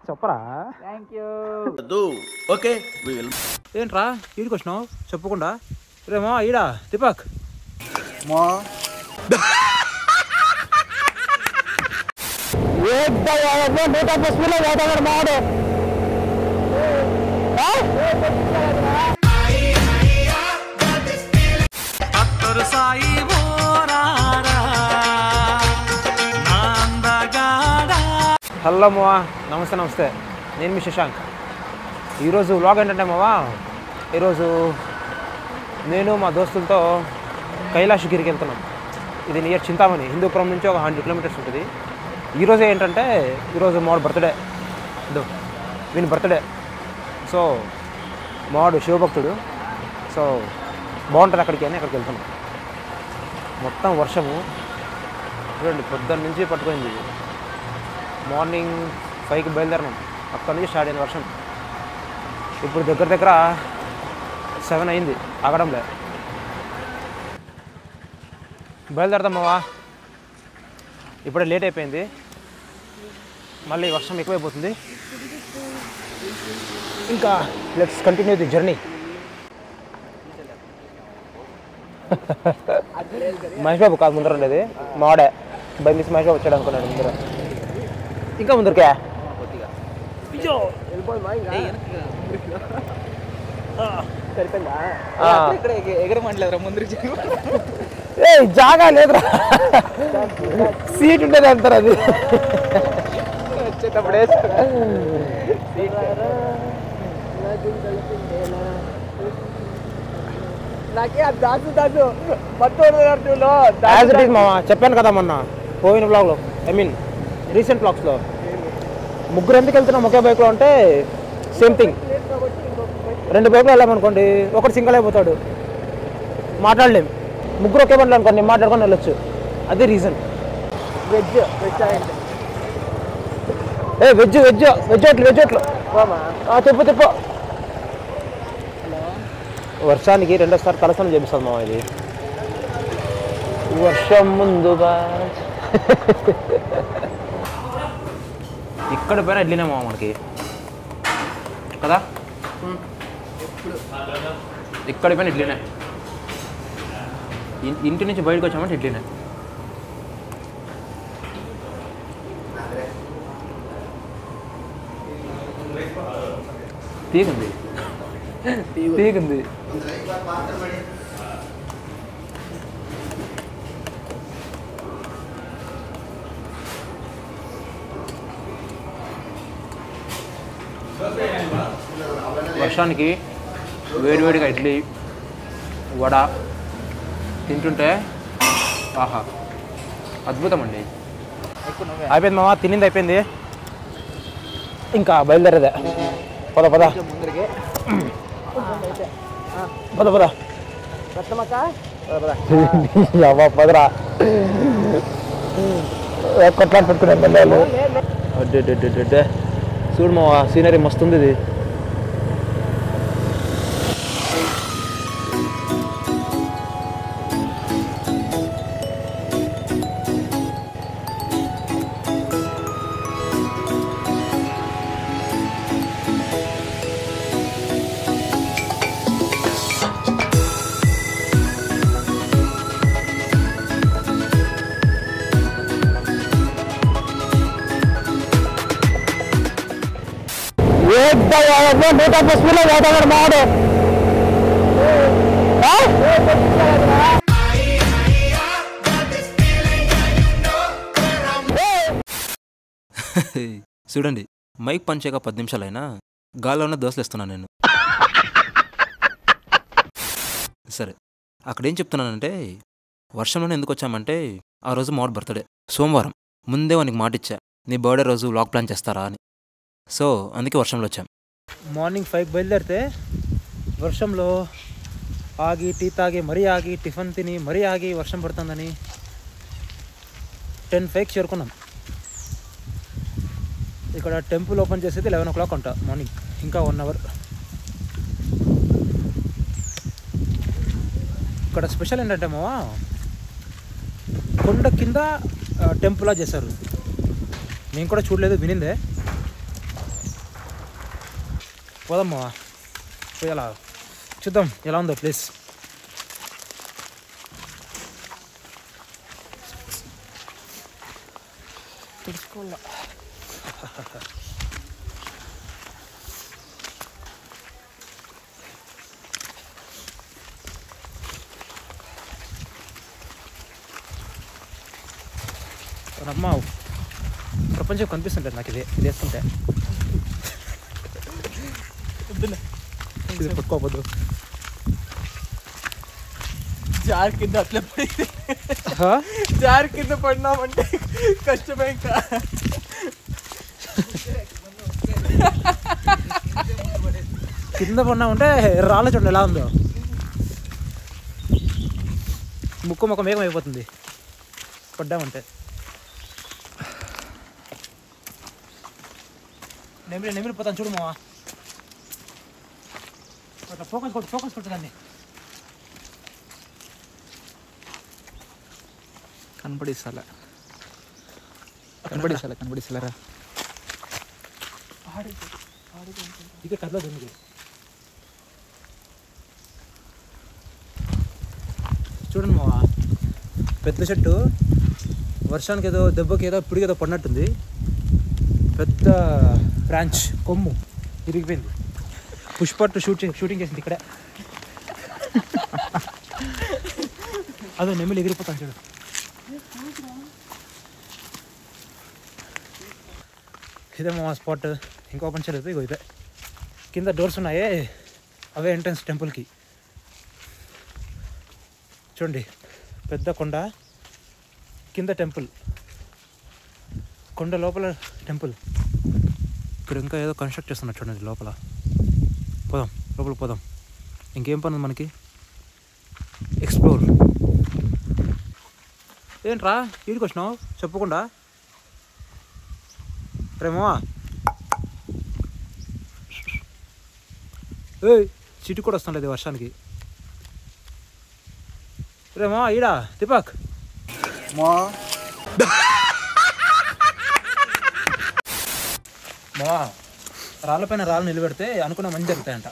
చెప్పరా? ఓకే ఏంట్రా ఈడికి వచ్చినావు చెప్పకుండా? రేమా ఈడా దీపక్ మా హలో మావా, నమస్తే నమస్తే. నేను మీ శశాంక్. ఈరోజు వ్లాగ్ ఏంటంటే మావా, ఈరోజు నేను మా దోస్తులతో కైలాసగిరికి వెళ్తున్నాం. ఇది నియర్ చింతామణి, హిందూపురం నుంచి ఒక 100 కిలోమీటర్స్ ఉంటుంది. ఈరోజు ఏంటంటే ఈరోజు మావాడు బర్త్డే, వీని బర్త్డే. సో మావాడు శివభక్తుడు, సో బాగుంటుంది అక్కడికి అని అక్కడికి వెళ్తున్నాం. మొత్తం వర్షము చూడండి, పొద్దున్న నుంచి పట్టుకుంది. మార్నింగ్ 5కి బయలుదేరినాం, అక్కడ నుంచి స్టార్ట్ అయిన వర్షం. ఇప్పుడు దగ్గర దగ్గర 7 అయింది, ఆగడంలే. బయలుదేరదాం మావా, ఇప్పుడే లేట్ అయిపోయింది, మళ్ళీ వర్షం ఎక్కువైపోతుంది. ఇంకా let's continue the journey. Mahesh Babu కాదు ముందర ఉండేది, మావాడే. బై మిస్ మహేష్ బాబు వచ్చాడు అనుకున్నాడు ముందర. ఇంకా ముందరికే జాగా లేదురా, సీట్ ఉండేది అంటారు. అది వచ్చేటప్పుడే చెప్పాను కదా మొన్న పోయిన బ్లాగ్లో, ఐ మీన్ రీసెంట్ బ్లాగ్స్లో. ముగ్గురు ఎందుకు వెళ్తున్నాం ఒకే బైక్లో అంటే సేమ్ థింగ్. 2 బైక్లో వెళ్ళామనుకోండి, ఒకటి సింగిల్ అయిపోతాడు, మాట్లాడలేం. ముగ్గురు ఒకే బండ్లు అనుకోండి, మాట్లాడుకొని వెళ్ళొచ్చు. అది రీజన్. వెజ్ హోటల్ చెప్పు చెప్పు. వర్షానికి 2వ సారి తలస్నానం చేపిస్తుంది మా ఇది. వర్షం ముందుగా ఇక్కడ పైన ఇడ్లీనే మామ మనకి కదా, ఇక్కడ పైన ఇడ్లీనే. ఇంటి నుంచి బయటకు వచ్చామంటే ఇడ్లీనే. తీగుంది. వర్షానికి వేడివేడిగా ఇడ్లీ వడ తింటుంటే ఆహా అద్భుతం అండి. అయిపోయింది మామ, తినింది అయిపోయింది, ఇంకా బయలుదేరేదే. పద పద పద పద పదరా, కొట్లాడి పెట్టుకునే పిల్లలు. అడ్డే చూడు మా సీనరీ మస్తుంది ఇది. చూడండి, మైక్ పంచేగా 10 నిమిషాలైనా గాల్లోనే దోశలు ఇస్తున్నాను నేను. సరే, అక్కడేం చెప్తున్నానంటే, వర్షంలోనే ఎందుకు వచ్చామంటే, ఆ రోజు మావాడు బర్త్డే సోమవారం. ముందే వానికి మాట ఇచ్చా, నీ బర్త్డే రోజు వ్లాగ్ ప్లాన్ చేస్తారా అని. సో అందుకే వర్షంలో వచ్చాం. మార్నింగ్ 5కి బయలుదేరితే వర్షంలో ఆగి టీ తాగి మరీ ఆగి టిఫిన్ తిని మరీ ఆగి వర్షం పడుతుందని 10:05కి చేరుకున్నాం. ఇక్కడ టెంపుల్ ఓపెన్ చేసేది 11 o'clock అంట మార్నింగ్, ఇంకా 1 hour. ఇక్కడ స్పెషల్ ఏంటంటే మావా, కొండ కింద టెంపుల్లా చేశారు. నేను కూడా చూడలేదు, వినిందే. పోదమ్మా, పోయేలా చూద్దాం ఎలా ఉందో ప్లేస్. తెలుసుకోవాలా. అమ్మ ప్రపంచం కనిపిస్తుంటుంది నాకు ఇది వేస్తుంటే. ఇది పట్టుకోవద్దు. జార్ కింద అట్లా పడింది. జార్ కింద పడినామంటే కష్టమే. ఇంకా కింద పడినామంటే రాళ్ళ చూడండి ఎలా ఉందో. ముక్కు వేగం అయిపోతుంది పడ్డామంటే. నెమిలి పోతాను చూడు మావా. అట్లా ఫోకస్ కొట్టు దాన్ని. కనపడిస్తారా ఇక కదలదు ఎందుకు. చూడండి మావా, పెద్ద చెట్టు వర్షానికి ఏదో దెబ్బకి ఏదో పిడికి ఏదో పడినట్టుంది. పెద్ద బ్రాంచ్ కొమ్ము ఇరిగిపోయింది. పుష్ప షూటింగ్ చేసింది ఇక్కడే. అదో నెమ్మిలి ఎగిరిపోతాను చూడు. ఇదే మా స్పాట్. ఇంకా ఓపెన్ చేయలేదు. ఇగో ఇదే కింద డోర్స్ ఉన్నాయే, అవే ఎంట్రన్స్ టెంపుల్కి. చూడండి పెద్ద కొండ, కింద టెంపుల్, కొండ లోపల టెంపుల్. ఇక్కడ ఇంకా ఏదో కన్స్ట్రక్ట్ చేస్తున్నారు చూడండి లోపల. లోపల పోదాం. ఇంకేం పని ఉంది మనకి? ఎక్స్ప్లోర్. ఏంట్రా వీడికి వచ్చినావు చెప్పకుండా? రేమో చిటి కూడా వస్తుండేది వర్షానికి. రేమో ఈడా దీపక్ మా రాళ్ళపైన రాళ్ళు నిలబెడితే అనుకున్న మంచి జరుగుతాయంట.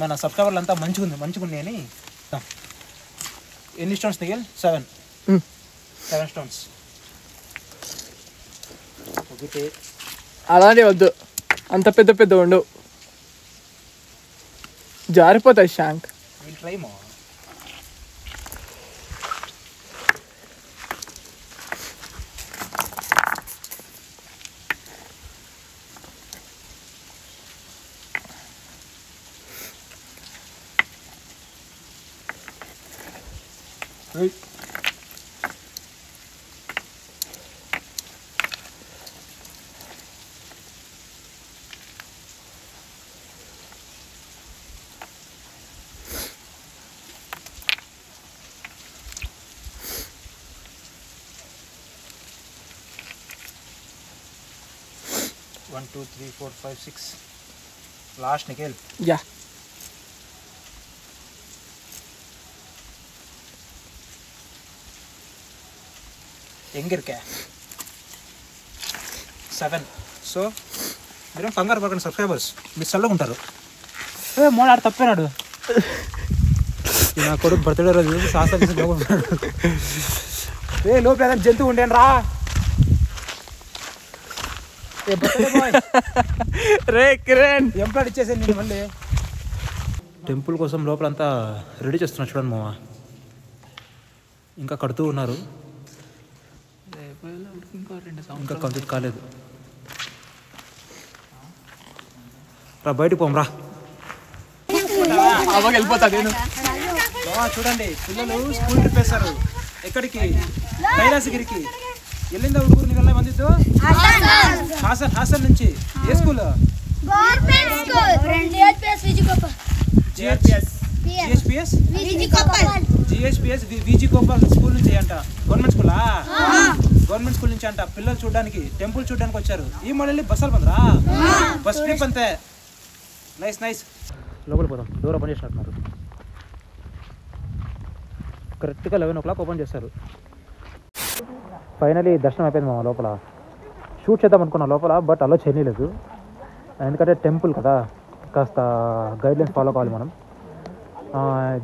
మన సబ్స్క్రైబర్లు అంతా మంచిగుంది అని. ఎన్ని స్టోన్స్ నిఖిల్? 7 స్టోన్స్. ఒకటి అలానే వద్దు, అంత పెద్ద ఉండవు, జారిపోతాయి శాంక్. ట్రై మో. One, 2, 3, 4, 5, 6. Last Nikhil. Yeah. ఎంగిరికే 7. So మీరేం కంగారు పడకండి సబ్స్క్రైబర్స్, మీరు చల్లగా ఉంటారు. మోడాడు తప్పినాడు. నా కొడుకు బర్త్డే రోజు శాస్త్రం లోపడున్నాడు. లోపు ఏదైనా జంతువు ఉండేను రా. రే కిరణ్ ఎంప్లాడ్ ఇచ్చేసాను నేను మళ్ళీ. టెంపుల్ కోసం లోపలంతా రెడీ చేస్తున్నా చూడండి మామ. ఇంకా కడుతూ ఉన్నారు, ఇంకా కంప్లీట్ కాలేదు. రా బయటకు పోం రా. వెళ్ళిపోతా నేను. చూడండి పిల్లలు స్కూల్ ట్రిప్ వేస్తారు. ఎక్కడికి? కైలాసగిరికి. ఎల్లిందా ఉడుగురు నీళ్ళ మందితో? హాసన్ నుంచి. ఏ స్కూల్? జిహెచ్పిఎస్ విజి గోపాల్ స్కూల్ నుంచి అంట. గవర్నమెంట్ స్కూలా? గవర్నమెంట్ స్కూల్ నుంచి అంట. పిల్లలు చూడడానికి, టెంపుల్ చూడడానికి వచ్చారు. ఈ మళ్ళీ బస్సులు బందరా, బస్ ట్రిప్ అంతే. నైస్. లోపల పోదాం. డోర్ ఓపెన్ చేసినట్టున్నారు. కరెక్ట్గా 11 o'clock ఓపెన్ చేస్తారు. ఫైనలీ దర్శనం అయిపోయింది మా లోపల. షూట్ చేద్దాం అనుకున్నా లోపల, బట్ అలో చేయలేదు. ఎందుకంటే టెంపుల్ కదా, కాస్త గైడ్లైన్స్ ఫాలో కావాలి మనం.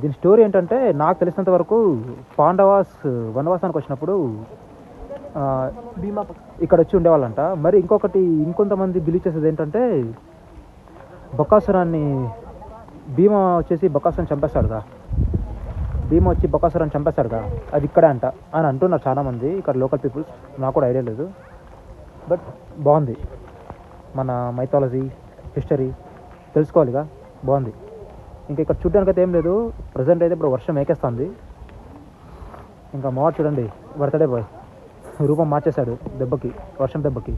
దీని స్టోరీ ఏంటంటే, నాకు తెలిసినంత వరకు పాండవాస్ వనవాసానికి వచ్చినప్పుడు భీమా ఇక్కడ వచ్చి ఉండేవాళ్ళంట. మరి ఇంకొంతమంది బిలీవ్ చేసేది ఏంటంటే, బకాసురాన్ని భీమా వచ్చేసి బకాసురాన్ని చంపేస్తాడుగా, భీమా వచ్చి బకాసురాన్ని చంపేస్తాడుగా, అది ఇక్కడే అంట అని అంటున్నారు చాలామంది ఇక్కడ లోకల్ పీపుల్స్. నాకు కూడా ఐడియా లేదు, బట్ బాగుంది. మన మైథాలజీ హిస్టరీ తెలుసుకోవాలిగా, బాగుంది. ఇంకా ఇక్కడ చూడడానికి అయితే ఏం లేదు. ప్రజెంట్ అయితే ఇప్పుడు వర్షం ఏకేస్తుంది. ఇంకా మావాడు చూడండి, బర్త్డే బాయ్ రూపం మార్చేశాడు దెబ్బకి, వర్షం దెబ్బకి.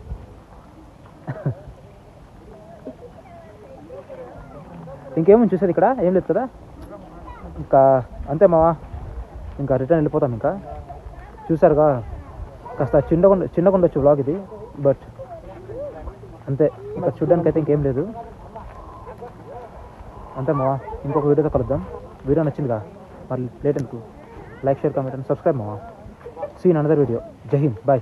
ఇంకేమని చూసేది ఇక్కడ ఏం లేదు కదా. ఇంకా అంతే మావా, ఇంకా రిటర్న్ వెళ్ళిపోతాం. ఇంకా చూసారుగా, కాస్త చిన్నగా ఉండొచ్చు వ్లాగ్ ఇది, బట్ అంతే. ఇంకా చూడడానికి అయితే ఇంకేం లేదు. అంతే మావా, ఇంకొక వీడియోతో కలుద్దాం. వీడియో నచ్చిందిగా, మరి లేట్ ఎందుకు, like share comment and subscribe మావా. See in another video. Jai Hind, bye.